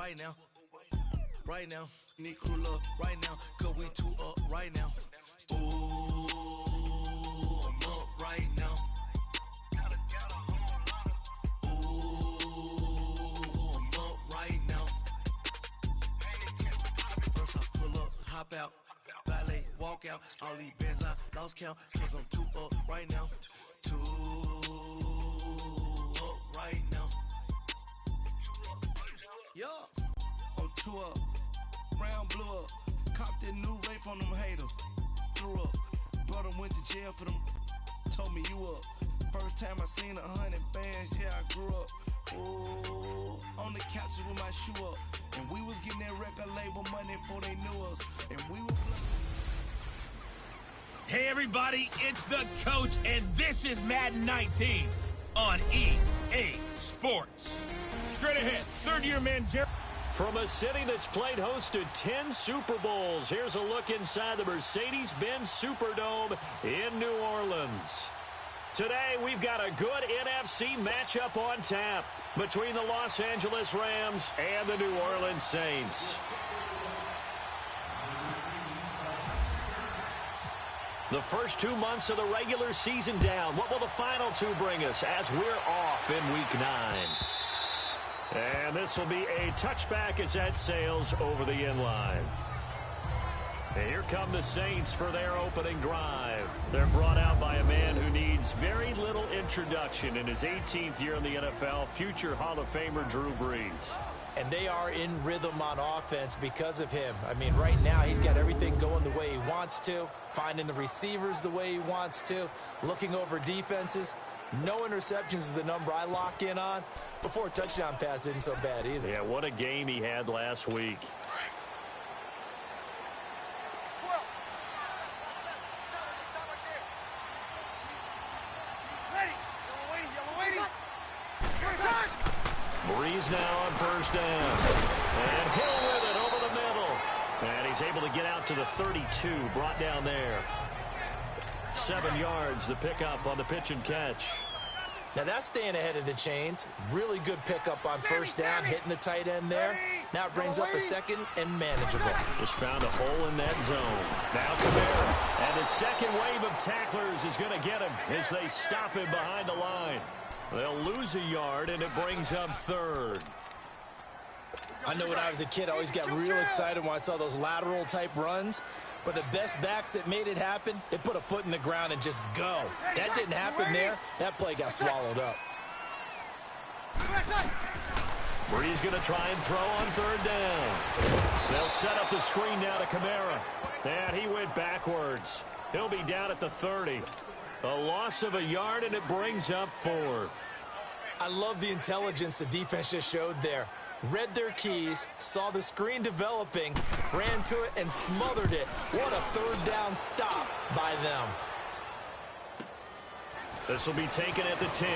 right now. Right now, need crew love right now, cause we two up right now. Ooh, I'm up right now. Ooh, I'm up right now. First I pull up, hop out, valet, walk out. All these bands I lost count, cause I'm two up right now. Two up right now. Yeah, I'm two up. Round blew up, copped that new rape on them haters. Threw up, brother went to jail for them. Told me you up. First time I seen 100 bands, yeah I grew up. Ooh, on the couches with my shoe up, and we was getting that record label money before they knew us, and we were. Hey everybody, it's the coach, and this is Madden 19 on EA Sports. Straight ahead, third-year man Jerry. From a city that's played host to 10 Super Bowls, here's a look inside the Mercedes-Benz Superdome in New Orleans. Today, we've got a good NFC matchup on tap between the Los Angeles Rams and the New Orleans Saints. The first 2 months of the regular season down. What will the final two bring us as we're off in Week 9? And this will be a touchback as that sails over the inline. And here come the Saints for their opening drive. They're brought out by a man who needs very little introduction in his 18th year in the NFL, future Hall of Famer Drew Brees. And they are in rhythm on offense because of him. I mean, right now he's got everything going the way he wants to, finding the receivers the way he wants to, looking over defenses. No interceptions is the number I lock in on. Before a touchdown pass isn't so bad either. Yeah, what a game he had last week. Brees now on first down. And Hill with it over the middle. And he's able to get out to the 32, brought down there. 7 yards, the pickup on the pitch and catch. Now that's staying ahead of the chains. Really good pickup on first down, hitting the tight end there. Now it brings up a second and manageable. Just found a hole in that zone. Now Kamara. And the second wave of tacklers is going to get him as they stop him behind the line. They'll lose a yard, and it brings up third. I know when I was a kid, I always got real excited when I saw those lateral type runs. But the best backs that made it happen, they put a foot in the ground and just go. That didn't happen there. That play got swallowed up. Brees going to try and throw on third down. They'll set up the screen now to Kamara. And he went backwards. He'll be down at the 30. A loss of a yard, and it brings up fourth. I love the intelligence the defense just showed there. Read their keys, saw the screen developing, ran to it, and smothered it. What a third down stop by them. This will be taken at the 10.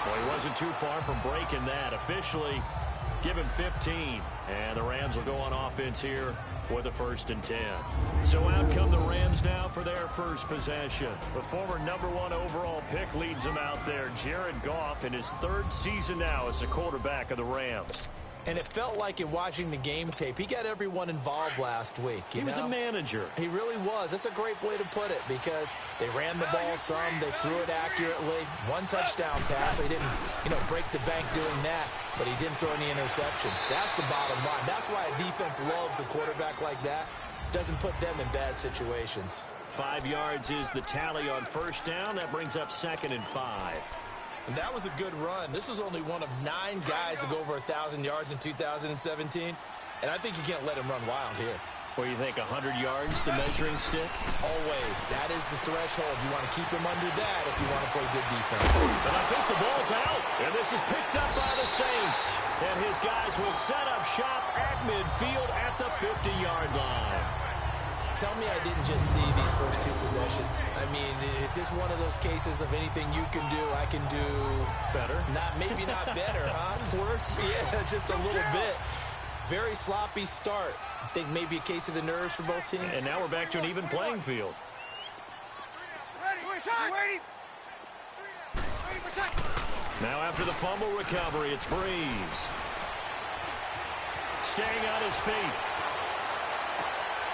Well, he wasn't too far from breaking that. Officially, give him 15. And the Rams will go on offense here with a 1st and 10. So out come the Rams now for their first possession. The former #1 overall pick leads them out there. Jared Goff in his 3rd season now as the quarterback of the Rams. And it felt like in watching the game tape, he got everyone involved last week. He was a manager. He really was. That's a great way to put it because they ran the ball some, they threw it accurately. 1 touchdown pass, so he didn't, break the bank doing that, but he didn't throw any interceptions. That's the bottom line. That's why a defense loves a quarterback like that. Doesn't put them in bad situations. 5 yards is the tally on first down. That brings up 2nd and 5. And that was a good run. This was only one of 9 guys to go over 1,000 yards in 2017. And I think you can't let him run wild here. What do you think, 100 yards, the measuring stick? Always. That is the threshold. You want to keep him under that if you want to play good defense. And I think the ball's out. And this is picked up by the Saints. And his guys will set up shop at midfield at the 50-yard line. Tell me I didn't just see these first 2 possessions. I mean, is this one of those cases of anything you can do, I can do better? Maybe not better, huh? Worse? Yeah, just a little bit. Very sloppy start. I think maybe a case of the nerves for both teams. And now we're back to an even playing field. Now after the fumble recovery, it's Breeze. Staying on his feet.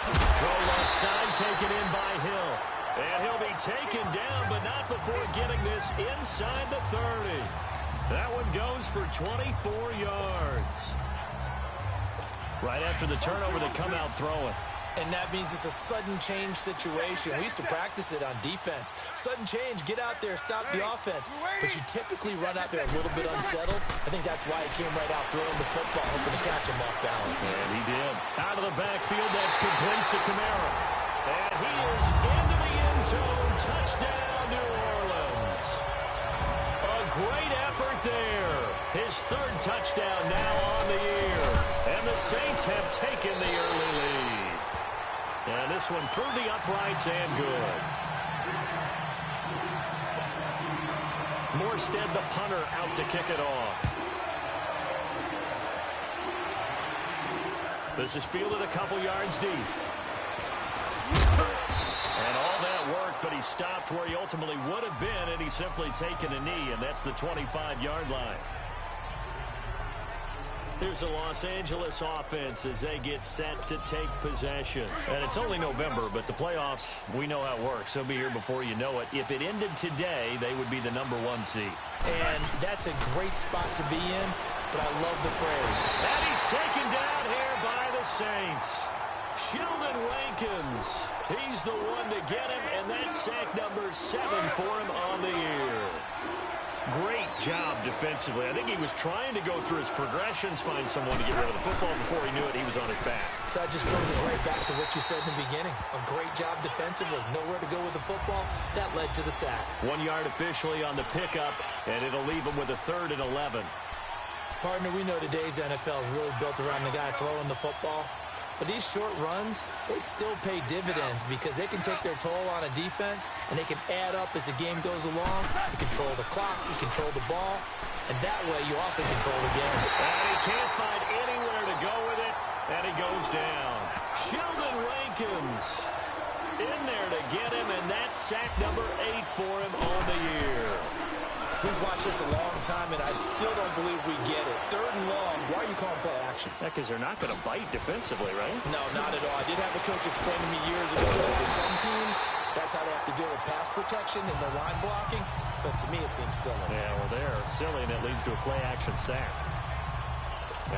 Throw left side, taken in by Hill. And he'll be taken down, but not before getting this inside the 30. That one goes for 24 yards. Right after the turnover, they come out throwing. And that means it's a sudden change situation. We used to practice it on defense. Sudden change, get out there, stop the offense. But you typically run out there a little bit unsettled. I think that's why he came right out throwing the football, hoping to catch him off balance. And he did. Out of the backfield, that's complete to Kamara. And he is into the end zone. Touchdown, New Orleans. A great effort there. His third touchdown now on the year. And the Saints have taken the early lead. And this one through the uprights and good. Morstead, the punter, out to kick it off. This is fielded a couple yards deep. And all that worked, but he stopped where he ultimately would have been, and he's simply taken a knee, and that's the 25-yard line. Here's the Los Angeles offense as they get set to take possession. And it's only November, but the playoffs, we know how it works. They'll be here before you know it. If it ended today, they would be the #1 seed. And that's a great spot to be in, but I love the phrase. And he's taken down here by the Saints. Sheldon Rankins. He's the one to get him, and that's sack number 7 for him on the year. Great job defensively. I think he was trying to go through his progressions, find someone to get rid of the football. Before he knew it, he was on his back. So that just brings us right back to what you said in the beginning. A great job defensively. Nowhere to go with the football. That led to the sack. 1 yard officially on the pickup, and it'll leave him with a 3rd and 11. Partner, we know today's NFL is really built around the guy throwing the football. But these short runs, they still pay dividends because they can take their toll on a defense, and they can add up as the game goes along. You control the clock, you control the ball, and that way you often control the game. And he can't find anywhere to go with it, and he goes down. Sheldon Rankins in there to get him, and that's sack number 8 for him on the year. We've watched this a long time, and I still don't believe we get it. 3rd and long, why are you calling play action? Yeah, because they're not going to bite defensively, right? No, not at all. I did have a coach explain to me years ago that for some teams, that's how they have to deal with pass protection and the line blocking. But to me, it seems silly. Yeah, well, they're silly, and it leads to a play-action sack.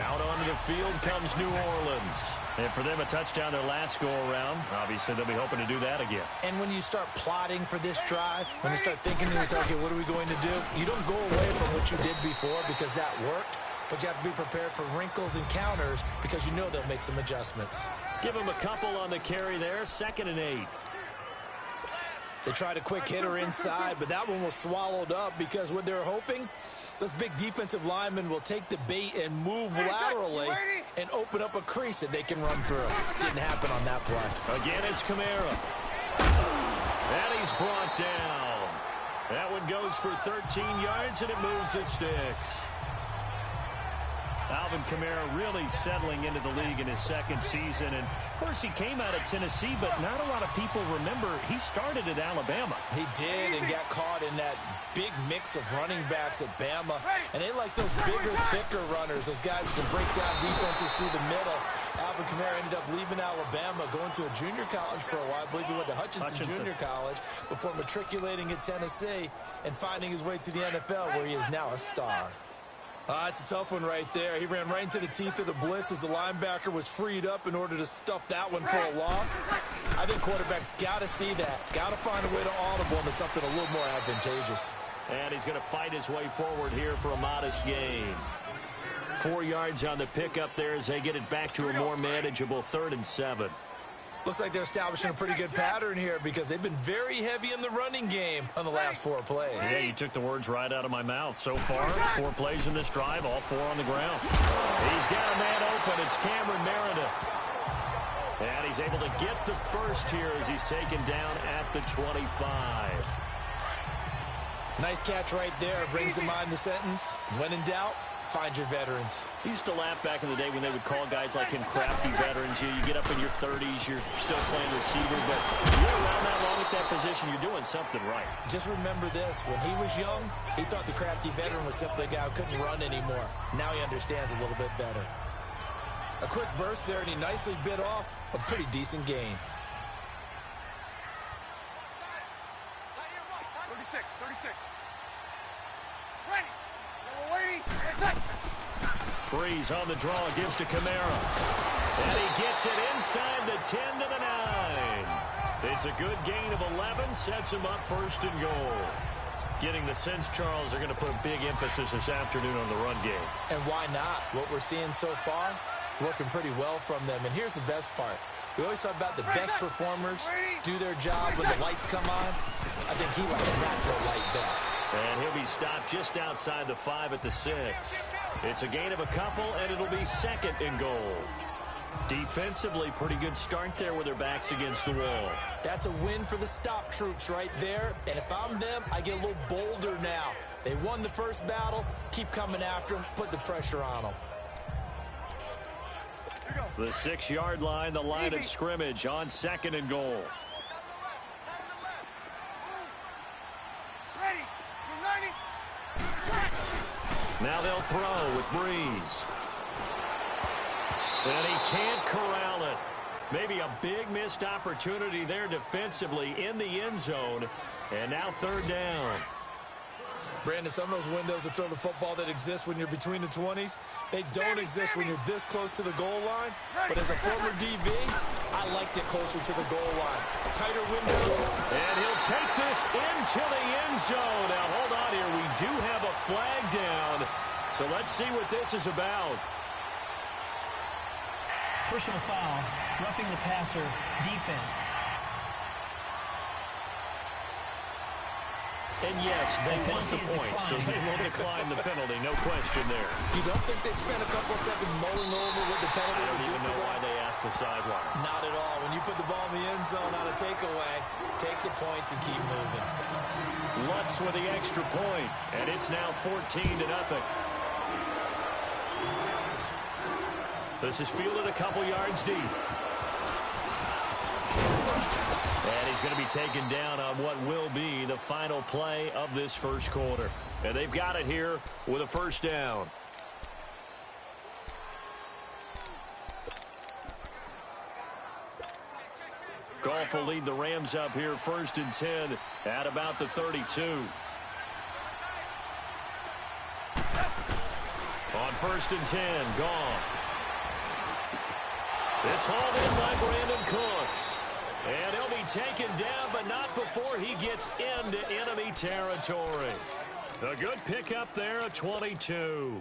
Out onto the field comes New Orleans. And for them, a touchdown their last go-around. Obviously, they'll be hoping to do that again. And when you start plotting for this drive, when you start thinking to yourself, okay, what are we going to do? You don't go away from what you did before because that worked. But you have to be prepared for wrinkles and counters because you know they'll make some adjustments. Give them a couple on the carry there. 2nd and 8. They tried a quick hitter inside, but that one was swallowed up because what they're hoping, those big defensive linemen will take the bait and move laterally and open up a crease that they can run through. Didn't happen on that play. Again, it's Kamara. And he's brought down. That one goes for 13 yards, and it moves the sticks. Alvin Kamara really settling into the league in his 2nd season. And, of course, he came out of Tennessee, but not a lot of people remember he started at Alabama. He did and got caught in that big mix of running backs at Bama. And they like those bigger, thicker runners, those guys who can break down defenses through the middle. Alvin Kamara ended up leaving Alabama, going to a junior college for a while. I believe he went to Hutchinson Junior College before matriculating at Tennessee and finding his way to the NFL, where he is now a star. It's a tough one right there. He ran right into the teeth of the blitz as the linebacker was freed up in order to stuff that one for a loss. I think quarterbacks got to see that. Got to find a way to audible into something a little more advantageous. And he's going to fight his way forward here for a modest gain. 4 yards on the pickup there as they get it back to a more manageable 3rd and 7. Looks like they're establishing a pretty good pattern here because they've been very heavy in the running game on the last 4 plays. Yeah, you took the words right out of my mouth. So far, 4 plays in this drive, all 4 on the ground. He's got a man open. It's Cameron Meredith. And he's able to get the first here as he's taken down at the 25. Nice catch right there. Brings to mind the sentence, when in doubt, find your veterans. He used to laugh back in the day when they would call guys like him crafty veterans. You get up in your 30s, you're still playing receiver, but you're around that long at that position, you're doing something right. Just remember this. When he was young, he thought the crafty veteran was simply a guy who couldn't run anymore. Now he understands a little bit better. A quick burst there, and he nicely bit off a pretty decent gain. 36. Ready. We're waiting. Breeze on the draw, gives to Kamara. And he gets it inside the 10 to the 9. It's a good gain of 11, sets him up first and goal. Getting the sense, Charles, they're going to put a big emphasis this afternoon on the run game. And why not? What we're seeing so far, working pretty well from them. And here's the best part. We always talk about the best performers do their job when the lights come on. I think he likes natural light best. And he'll be stopped just outside the 5 at the 6. It's a gain of a couple, and it'll be second and goal. Defensively, pretty good start there with their backs against the wall. That's a win for the stop troops right there. And if I'm them, I get a little bolder now. They won the first battle. Keep coming after them. Put the pressure on them. The 6-yard line, the line of scrimmage on second and goal. Ready. Now they'll throw with Breeze. And he can't corral it. Maybe a big missed opportunity there defensively in the end zone. And now third down. Brandon, some of those windows to throw the football that exist when you're between the 20s, they don't exist when you're this close to the goal line. But as a former DB, I liked it closer to the goal line. Tighter windows. And he'll take this into the end zone. Now, hold on here. We do have a flag down. So let's see what this is about. Personal foul, roughing the passer, defense. And yes, they want the point, so they will decline the penalty. No question there. You don't think they spent a couple of seconds mulling over what the penalty I would don't do even know why they asked the sideline. Not at all. When you put the ball in the end zone on a takeaway, take the points and keep moving. Lutz with the extra point, and it's now 14-0. This is fielded a couple yards deep. And he's going to be taken down on what will be the final play of this first quarter. And they've got it here with a first down. Goff will lead the Rams up here first and 10 at about the 32. On first and 10, Goff. It's hauled in by Brandon Cooks. And he'll be taken down, but not before he gets into enemy territory. A good pickup there at 22.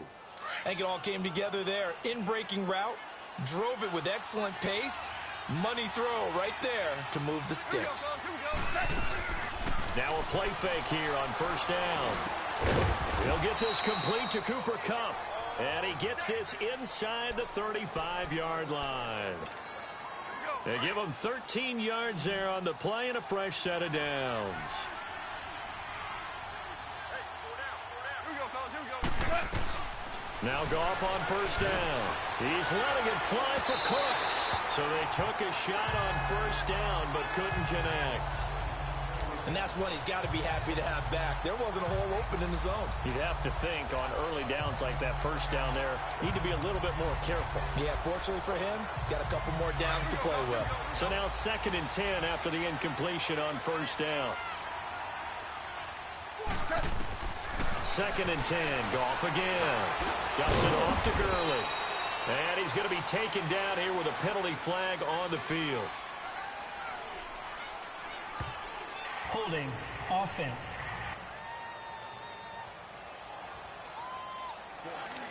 I think it all came together there. In-breaking route, drove it with excellent pace. Money throw right there to move the sticks. Now a play fake here on first down. He'll get this complete to Cooper Kupp. And he gets this inside the 35-yard line. They give him 13 yards there on the play and a fresh set of downs. Now Goff on first down. He's letting it fly for Cooks. So they took a shot on first down but couldn't connect. And that's one he's got to be happy to have back. There wasn't a hole open in the zone. You'd have to think on early downs like that first down there, need to be a little bit more careful. Yeah, fortunately for him, got a couple more downs to play with. So now second and 10 after the incompletion on first down. Second and 10, Goff again. Dumps it off to Gurley. And he's going to be taken down here with a penalty flag on the field. Holding, offense.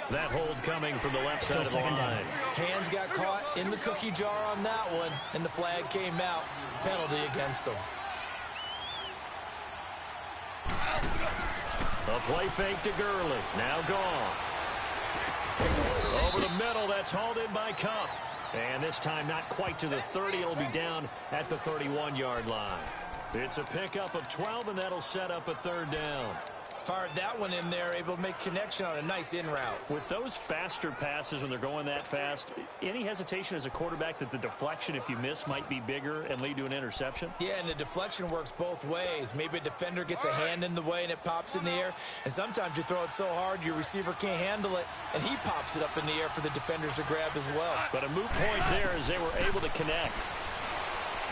That hold coming from the left side of the line. Hands got caught in the cookie jar on that one, and the flag came out. Penalty against him. A play fake to Gurley. Now Goff. Over the middle, that's hauled in by Kupp. And this time not quite to the 30. It'll be down at the 31-yard line. It's a pickup of 12, and that'll set up a third down. Fired that one in there, able to make connection on a nice in route. With those faster passes when they're going that fast, any hesitation as a quarterback that the deflection, if you miss, might be bigger and lead to an interception? Yeah, and the deflection works both ways. Maybe a defender gets a hand in the way and it pops in the air, and sometimes you throw it so hard your receiver can't handle it, and he pops it up in the air for the defenders to grab as well. But a moot point there as they were able to connect.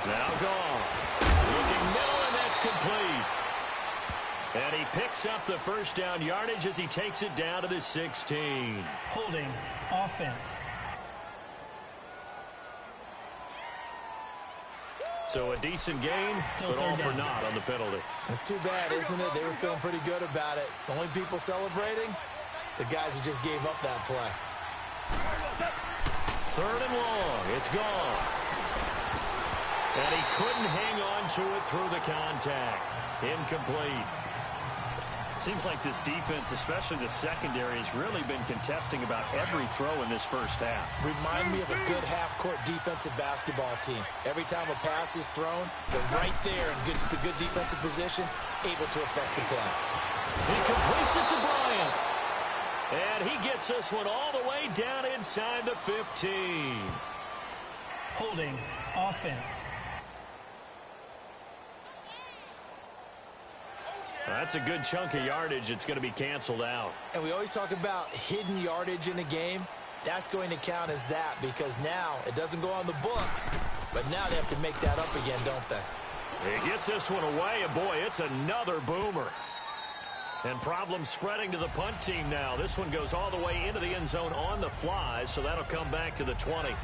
Now gone. Looking middle, and that's complete. And he picks up the first down yardage as he takes it down to the 16. Holding offense. So a decent gain, Still but all third for down. naught on the penalty. It's too bad, isn't it? They were feeling pretty good about it. The only people celebrating? The guys who just gave up that play. Third and long. It's gone. And he couldn't hang on to it through the contact. Incomplete. Seems like this defense, especially the secondary, has really been contesting about every throw in this first half. Remind me of a good half-court defensive basketball team. Every time a pass is thrown, they're right there in good defensive position, able to affect the play. He completes it to Bryant. And he gets this one all the way down inside the 15. Holding offense. That's a good chunk of yardage. It's going to be canceled out. And we always talk about hidden yardage in a game. That's going to count as that because now it doesn't go on the books, but now they have to make that up again, don't they? He gets this one away, and boy, it's another boomer. And problems spreading to the punt team now. This one goes all the way into the end zone on the fly, so that'll come back to the 20.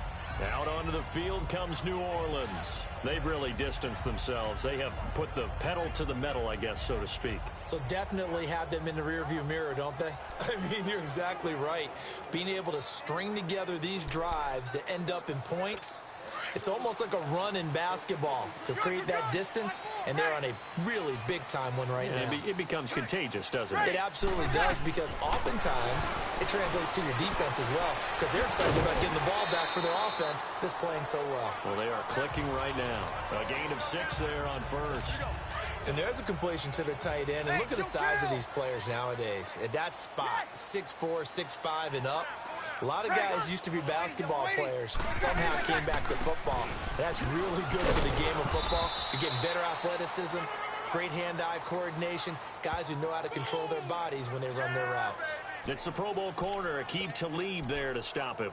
Out onto the field comes New Orleans. They've really distanced themselves. They have put the pedal to the metal, I guess, so to speak. So definitely have them in the rearview mirror, don't they? I mean, you're exactly right. Being able to string together these drives that end up in points, it's almost like a run in basketball to create that distance, and they're on a really big-time one right now. It becomes contagious, doesn't it? It absolutely does, because oftentimes it translates to your defense as well, because they're excited about getting the ball back for their offense that's playing so well. Well, they are clicking right now. A gain of 6 there on first. And there's a completion to the tight end, and look at the size of these players nowadays. At that spot, 6'4", 6'5", and up. A lot of guys used to be basketball players, somehow came back to football. That's really good for the game of football. You're getting better athleticism, great hand-eye coordination, guys who know how to control their bodies when they run their routes. It's the Pro Bowl corner, Aqib Talib there to stop him.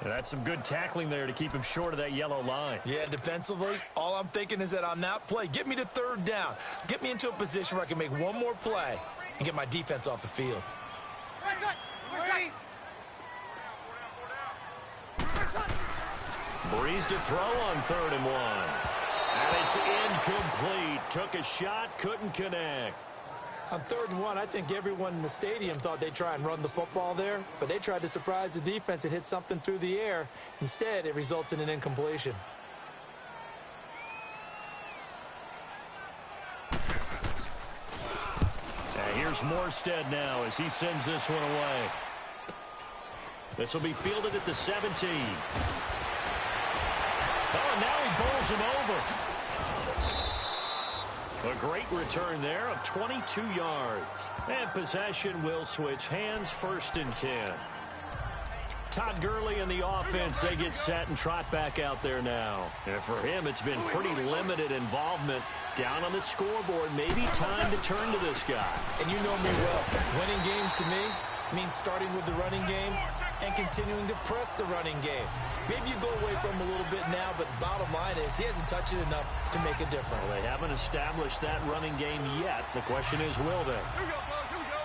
And that's some good tackling there to keep him short of that yellow line. Yeah, defensively, all I'm thinking is that on that play, get me to third down. Get me into a position where I can make one more play and get my defense off the field. Breeze to throw on 3rd and 1. And it's incomplete. Took a shot, couldn't connect. On 3rd and 1, I think everyone in the stadium thought they'd try and run the football there, but they tried to surprise the defense and hit something through the air. Instead, it results in an incompletion. And here's Morstead now as he sends this one away. This will be fielded at the 17. Oh, and now he bowls him over. A great return there of 22 yards. And possession will switch hands, 1st and 10. Todd Gurley and the offense, they get set and trot back out there now. And for him, it's been pretty limited involvement. Down on the scoreboard, maybe time to turn to this guy. And you know me well. Winning games to me means starting with the running game and continuing to press the running game. Maybe you go away from him a little bit now, but the bottom line is he hasn't touched it enough to make a difference. Well, they haven't established that running game yet. The question is, will they? Here we go, fellas. Here we go.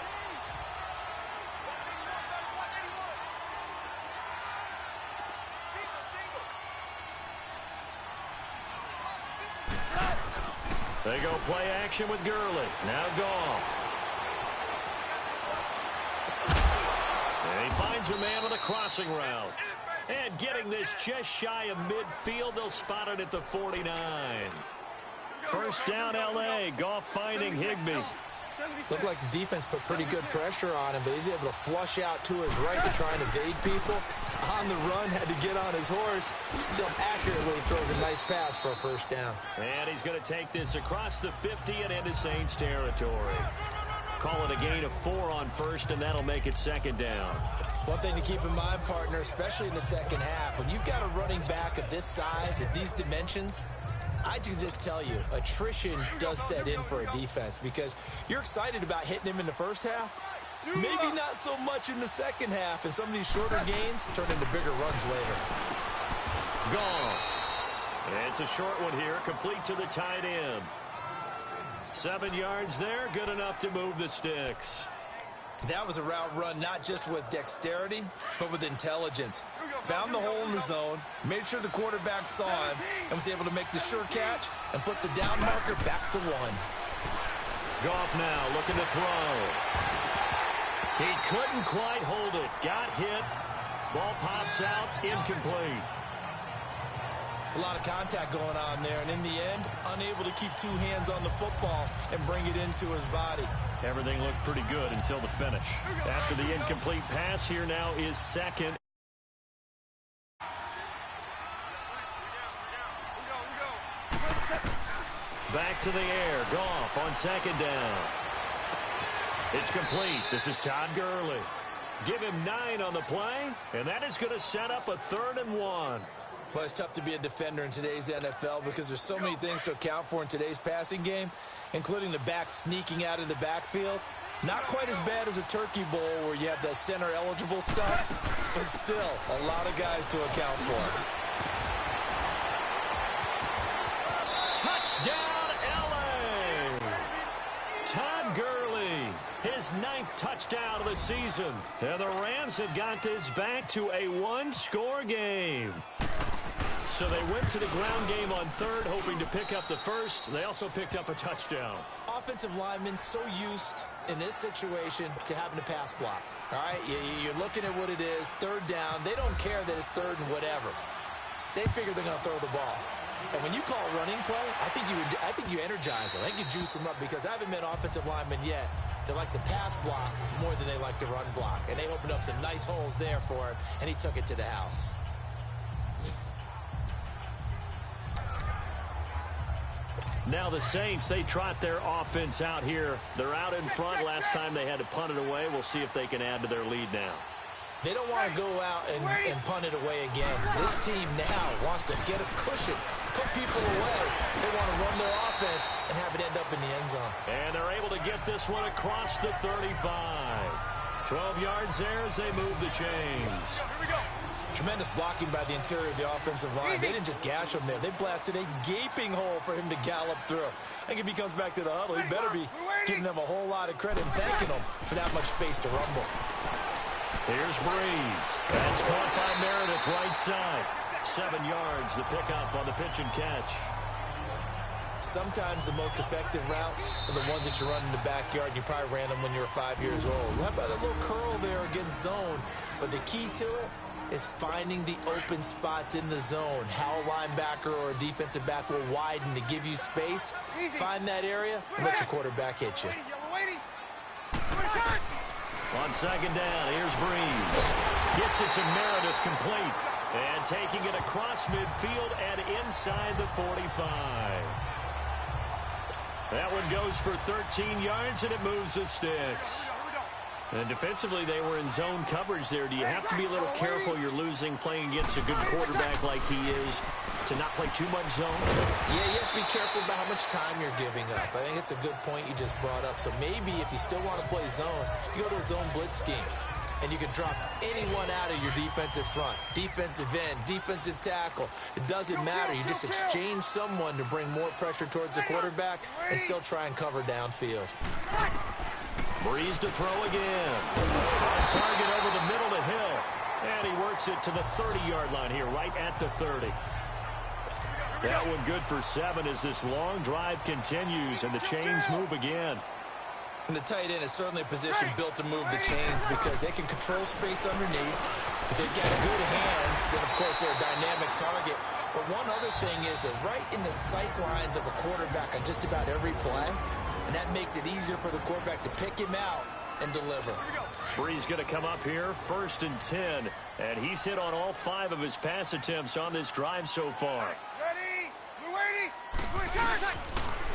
They go play action with Gurley. Now Goff. And he finds a man with a crossing route. And getting this just shy of midfield, they'll spot it at the 49. First down, L.A. Goff finding Higbee. Looked like the defense put pretty good pressure on him, but he's able to flush out to his right to try and evade people. On the run, had to get on his horse. Still accurately throws a nice pass for a first down. And he's going to take this across the 50 and into Saints territory. call it a gain of 4 on first, and that'll make it second down. One thing to keep in mind, partner, especially in the second half, when you've got a running back of this size, at these dimensions, I can just tell you, attrition does set in for a defense because you're excited about hitting him in the first half. Maybe not so much in the second half, and some of these shorter gains turn into bigger runs later. Goff. It's a short one here, complete to the tight end. 7 yards there, good enough to move the sticks. That was a route run not just with dexterity, but with intelligence. Found the hole in the zone, made sure the quarterback saw him, and was able to make the sure catch and flip the down marker back to 1. Goff now looking to throw. He couldn't quite hold it. Got hit. Ball pops out, incomplete. It's a lot of contact going on there, and in the end, unable to keep 2 hands on the football and bring it into his body. Everything looked pretty good until the finish. After the incomplete pass, here now is second. Back to the air. Goff on second down. It's complete. This is Todd Gurley. Give him 9 on the play, and that is going to set up a 3rd and 1. Well, it's tough to be a defender in today's NFL because there's so many things to account for in today's passing game, including the back sneaking out of the backfield. Not quite as bad as a turkey bowl where you have that center-eligible stuff, but still a lot of guys to account for. Touchdown, L.A. Todd Gurley, his 9th touchdown of the season. And the Rams have got this back to a 1-score game. So they went to the ground game on 3rd, hoping to pick up the 1st. They also picked up a touchdown. Offensive linemen so used in this situation to having to pass block. All right, you're looking at what it is, 3rd down. They don't care that it's 3rd and whatever. They figure they're going to throw the ball. And when you call running play, I think you energize them. I think you juice them up because I haven't met offensive linemen yet that likes to pass block more than they like to run block. And they opened up some nice holes there for him, and he took it to the house. Now the Saints, they trot their offense out here. They're out in front. Last time they had to punt it away. We'll see if they can add to their lead now. They don't want to go out and punt it away again. This team now wants to get a cushion, put people away. They want to run their offense and have it end up in the end zone. And they're able to get this one across the 35. 12 yards there as they move the chains. Here we go. Tremendous blocking by the interior of the offensive line. They didn't just gash him there. They blasted a gaping hole for him to gallop through. I think if he comes back to the huddle, he better be giving them a whole lot of credit and thanking them for that much space to rumble. Here's Breeze. That's caught by Meredith right side. 7 yards, the pickup on the pitch and catch. Sometimes the most effective routes are the ones that you run in the backyard, and you probably ran them when you were 5 years old. How about a little curl there against zone? But the key to it is finding the open spots in the zone. How a linebacker or a defensive back will widen to give you space. Find that area and let your quarterback hit you. On second down, here's Breeze. Gets it to Meredith complete. And taking it across midfield and inside the 45. That one goes for 13 yards, and it moves the sticks. And defensively, they were in zone coverage there. Do you have to be a little careful you're losing playing against a good quarterback like he is to not play too much zone? Yeah, you have to be careful about how much time you're giving up. I think it's a good point you just brought up. So maybe if you still want to play zone, you go to a zone blitz scheme. And you can drop anyone out of your defensive front. Defensive end, defensive tackle. It doesn't matter. You just exchange someone to bring more pressure towards the quarterback and still try and cover downfield. Breeze to throw again. On target over the middle to Hill. And he works it to the 30-yard line here, right at the 30. That one good for 7 as this long drive continues and the chains move again. And the tight end is certainly a position built to move the chains because they can control space underneath. If they've got good hands, then, of course, they're a dynamic target. But one other thing is they're right in the sight lines of a quarterback on just about every play. And that makes it easier for the quarterback to pick him out and deliver. Breeze going to come up here, 1st and 10. And he's hit on all 5 of his pass attempts on this drive so far. Ready? We're waiting.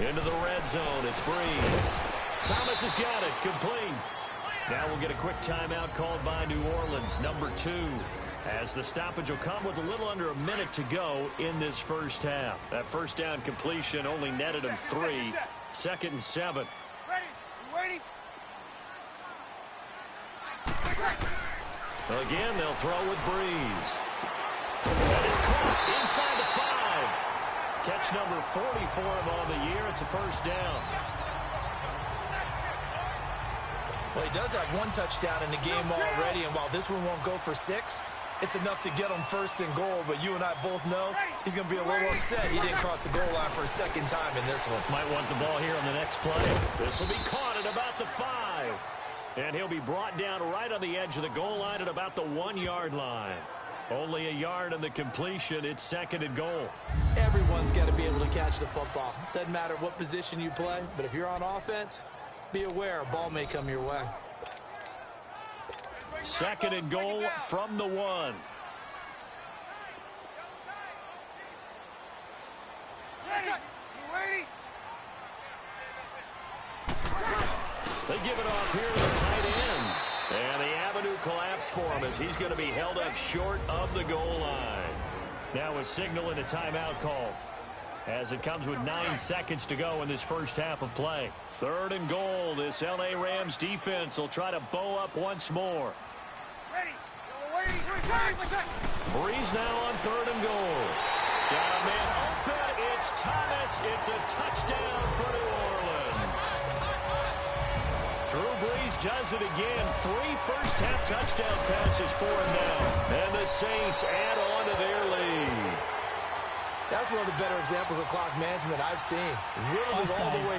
Into the red zone. It's Breeze. Thomas has got it. Complete. Now we'll get a quick timeout called by New Orleans, number 2. As the stoppage will come with a little under a minute to go in this first half. That first down completion only netted him 3. 2nd and 7. Ready? You waiting? Again, they'll throw with Breeze. That is caught inside the 5. Catch number 40 for him on the year. It's a first down. Well, he does have 1 touchdown in the game already, and while this one won't go for 6, it's enough to get him 1st and goal. But you and I both know he's going to be a little upset he didn't cross the goal line for a 2nd time in this one. Might want the ball here on the next play. This will be caught at about the 5. And he'll be brought down right on the edge of the goal line at about the 1-yard line. Only a yard in the completion. It's 2nd and goal. Everyone's got to be able to catch the football. Doesn't matter what position you play, but if you're on offense, be aware a ball may come your way. 2nd and goal from the 1. Ready? You waiting? They give it off here to the tight end. And the avenue collapsed for him as he's going to be held up short of the goal line. Now a signal and a timeout call, as it comes with 9 seconds to go in this first half of play. 3rd and goal. This L.A. Rams defense will try to bow up once more. Ready? You waiting? Breeze now on 3rd and goal. Got a man open. It's Thomas. It's a touchdown for New Orleans. Drew Brees does it again. 3 first-half touchdown passes for him now. And the Saints add on to their lead. That's one of the better examples of clock management I've seen. Whittled it all the way